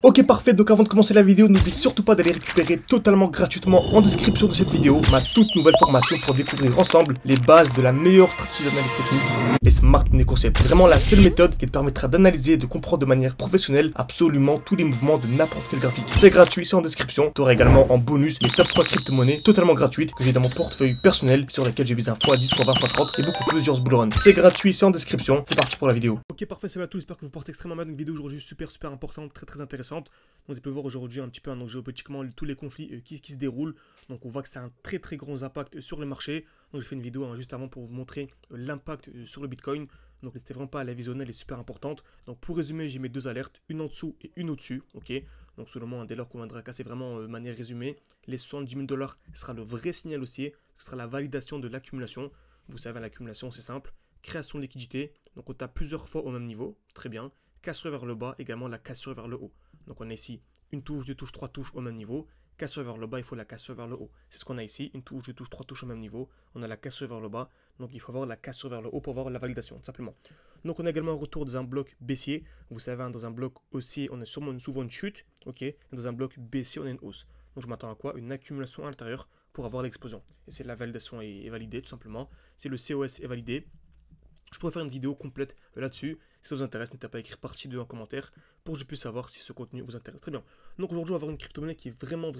Ok parfait, donc avant de commencer la vidéo, n'oublie surtout pas d'aller récupérer totalement gratuitement en description de cette vidéo ma toute nouvelle formation pour découvrir ensemble les bases de la meilleure stratégie d'analyse technique, les Smart Money Concepts. Vraiment la seule méthode qui te permettra d'analyser et de comprendre de manière professionnelle absolument tous les mouvements de n'importe quel graphique. C'est gratuit, c'est en description. Tu auras également en bonus les top 3 crypto-monnaies totalement gratuites que j'ai dans mon portefeuille personnel sur lesquelles je vise un x10, x20, x30 et beaucoup plusieurs bullruns. C'est gratuit, c'est en description. C'est parti pour la vidéo. Ok parfait, salut à tous, j'espère que vous portez extrêmement bien. Une vidéo aujourd'hui super importante, très intéressante. Donc vous pouvez voir aujourd'hui un petit peu donc, géopolitiquement tous les conflits qui se déroulent. Donc on voit que c'est un très grand impact sur le marché. Donc j'ai fait une vidéo juste avant pour vous montrer l'impact sur le Bitcoin. Donc n'hésitez vraiment pas à la visionner, elle est super importante. Donc pour résumer, j'ai mis deux alertes, une en dessous et une au-dessus. Ok. Donc selon moi, dès lors qu'on viendra casser vraiment de manière résumée, les 70 000 $, ce sera le vrai signal haussier. Ce sera la validation de l'accumulation. Vous savez, l'accumulation c'est simple. Création de liquidité. Donc on tape plusieurs fois au même niveau. Très bien. Cassure vers le bas, également la cassure vers le haut. Donc on a ici une touche, deux touches, trois touches au même niveau. Cassure vers le bas, il faut la cassure vers le haut. C'est ce qu'on a ici, une touche, deux touches, trois touches au même niveau. On a la cassure vers le bas, donc il faut avoir la cassure vers le haut pour avoir la validation, tout simplement. Donc on a également un retour dans un bloc baissier. Vous savez, dans un bloc haussier, on a souvent une chute, ok. Dans un bloc baissier, on a une hausse. Donc je m'attends à quoi? Une accumulation à l'intérieur pour avoir l'explosion. Et c'est la validation est validée, tout simplement. C'est le COS est validé. Je pourrais faire une vidéo complète là-dessus. Si ça vous intéresse, n'hésitez pas à écrire partie 2 en commentaire pour que je puisse savoir si ce contenu vous intéresse. Très bien. Donc aujourd'hui, on va avoir une crypto-monnaie qui est vraiment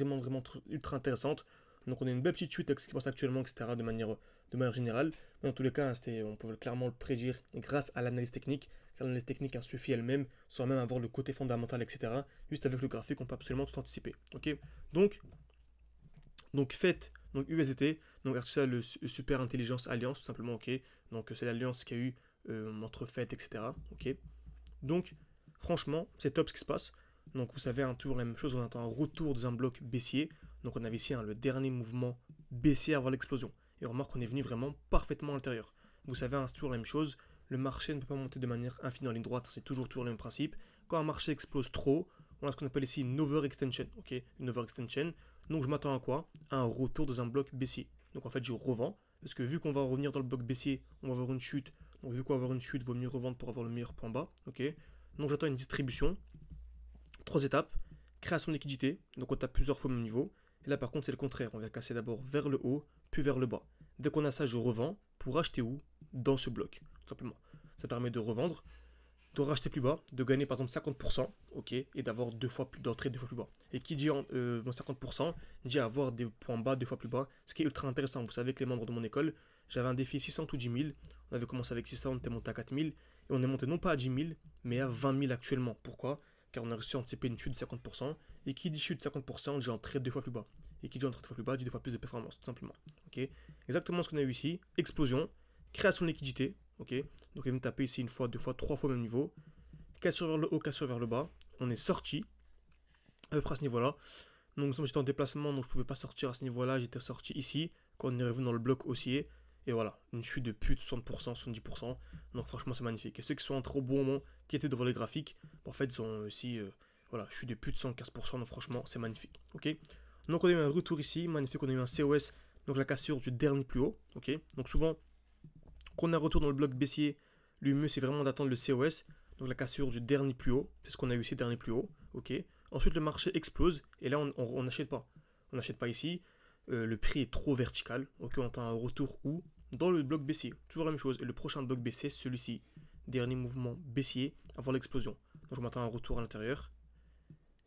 ultra intéressante. Donc on a une belle petite chute avec ce qui se passe actuellement, etc. de manière générale. Mais dans tous les cas, on peut clairement le prédire grâce à l'analyse technique. Car l'analyse technique suffit elle-même, sans même avoir le côté fondamental, etc. Juste avec le graphique, on peut absolument tout anticiper. Ok. Donc faites USDT, donc Artificial Super Intelligence Alliance, tout simplement, ok. Donc c'est l'alliance qu'il y a eu entre FED, etc. Ok. Donc franchement, c'est top ce qui se passe. Donc vous savez, toujours la même chose, on attend un retour dans un bloc baissier. Donc on avait ici le dernier mouvement baissier avant l'explosion. Et on remarque qu'on est venu vraiment parfaitement à l'intérieur. Vous savez, c'est toujours la même chose. Le marché ne peut pas monter de manière infinie en ligne droite, c'est toujours le même principe. Quand un marché explose trop, on a ce qu'on appelle ici une overextension, ok, une overextension. Donc je m'attends à quoi? À un retour dans un bloc baissier. Donc en fait je revends, parce que vu qu'on va revenir dans le bloc baissier, on va avoir une chute. Donc vu qu'on va avoir une chute, il vaut mieux revendre pour avoir le meilleur point bas, ok. Donc j'attends une distribution, 3 étapes, création de liquidité, donc on tape plusieurs fois au même niveau. Et là par contre c'est le contraire, on va casser d'abord vers le haut, puis vers le bas. Dès qu'on a ça, je revends pour acheter où? Dans ce bloc, tout simplement. Ça permet de revendre, de racheter plus bas, de gagner par exemple 50%, ok, et d'avoir d'entrée deux fois plus bas. Et qui dit 50%, dit avoir des points bas deux fois plus bas, ce qui est ultra intéressant. Vous savez que les membres de mon école, j'avais un défi 600 ou 10 000, on avait commencé avec 600, on était monté à 4 000, et on est monté non pas à 10 000, mais à 20 000 actuellement. Pourquoi? Car on a réussi à anticiper une chute de 50%, et qui dit chute de 50%, dit entrée deux fois plus bas. Et qui dit entrée deux fois plus bas, dit deux fois plus de performance, tout simplement. Ok. Exactement ce qu'on a eu ici, explosion, création de liquidité. Ok, donc il vient taper ici une fois, deux fois, trois fois au même niveau. Cassure vers le haut, cassure vers le bas. On est sorti à peu près à ce niveau-là. Donc j'étais en déplacement, donc je ne pouvais pas sortir à ce niveau-là. J'étais sorti ici quand on est revenu dans le bloc haussier. Et voilà, une chute de plus de 60%, 70%. Donc franchement c'est magnifique. Et ceux qui sont entrés au bon moment, qui étaient devant les graphiques, en fait ils ont aussi, voilà, chute de plus de 115%. Donc franchement c'est magnifique. Ok. Donc on a eu un retour ici, magnifique. On a eu un COS, donc la cassure du dernier plus haut. Ok. Donc souvent quand on a un retour dans le bloc baissier, le mieux c'est vraiment d'attendre le COS, donc la cassure du dernier plus haut, c'est ce qu'on a eu ici, dernier plus haut, ok. Ensuite le marché explose, et là on n'achète pas. On n'achète pas ici, le prix est trop vertical, ok, on attend un retour où? Dans le bloc baissier, toujours la même chose, et le prochain bloc baissier, c'est celui-ci, dernier mouvement baissier avant l'explosion. Donc je m'attends à un retour à l'intérieur,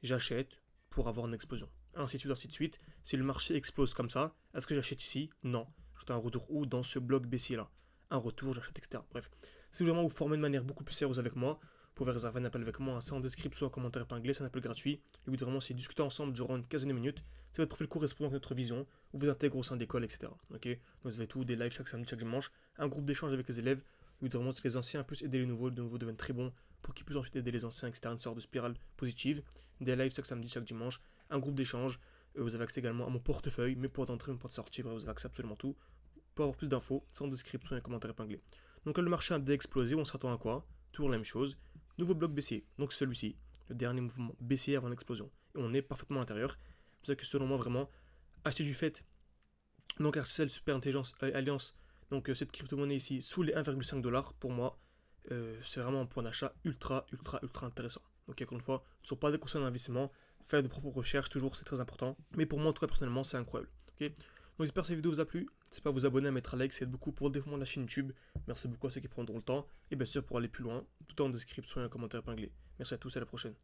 j'achète pour avoir une explosion. Ainsi de suite, si le marché explose comme ça, est-ce que j'achète ici? Non. J'attends un retour où? Dans ce bloc baissier là. Un retour, j'achète, etc. Bref, si vous voulez vous former de manière beaucoup plus sérieuse avec moi, vous pouvez réserver un appel avec moi, c'est en description, en commentaire épinglé, c'est un appel gratuit. Le but vraiment c'est discuter ensemble durant une quinzaine de minutes. Si votre profil correspond à notre vision, vous vous intégrez au sein d'école, etc. Ok. Donc vous avez tout, des lives chaque samedi, chaque dimanche, un groupe d'échange avec les élèves. Le but vraiment c'est que les anciens puissent aider les nouveaux deviennent très bons pour qu'ils puissent ensuite aider les anciens, etc. Une sorte de spirale positive. Des lives chaque samedi, chaque dimanche, un groupe d'échange. Vous avez accès également à mon portefeuille, mes portes d'entrée, mes portes de sortie, vous avez accès à absolument tout. Pour avoir plus d'infos, c'est en description et en commentaire épinglé. Donc là, le marché a explosé, on s'attend à quoi? Toujours la même chose. Nouveau bloc baissier, donc celui-ci, le dernier mouvement baissier avant l'explosion. Et on est parfaitement à l'intérieur. C'est pour ça que selon moi, vraiment, acheter du fait, donc Artificial Super Intelligence Alliance, donc cette crypto-monnaie ici, sous les 1,5 $, pour moi, c'est vraiment un point d'achat ultra intéressant. Donc encore une fois, ce ne sont pas des conseils d'investissement, faire de propres recherches, toujours c'est très important. Mais pour moi en tout cas personnellement c'est incroyable. Ok, donc j'espère que cette vidéo vous a plu. N'hésitez pas à vous abonner, à mettre un like, ça aide beaucoup pour le développement de la chaîne YouTube. Merci beaucoup à ceux qui prendront le temps. Et bien sûr pour aller plus loin, tout en description et en commentaire épinglé. Merci à tous, à la prochaine.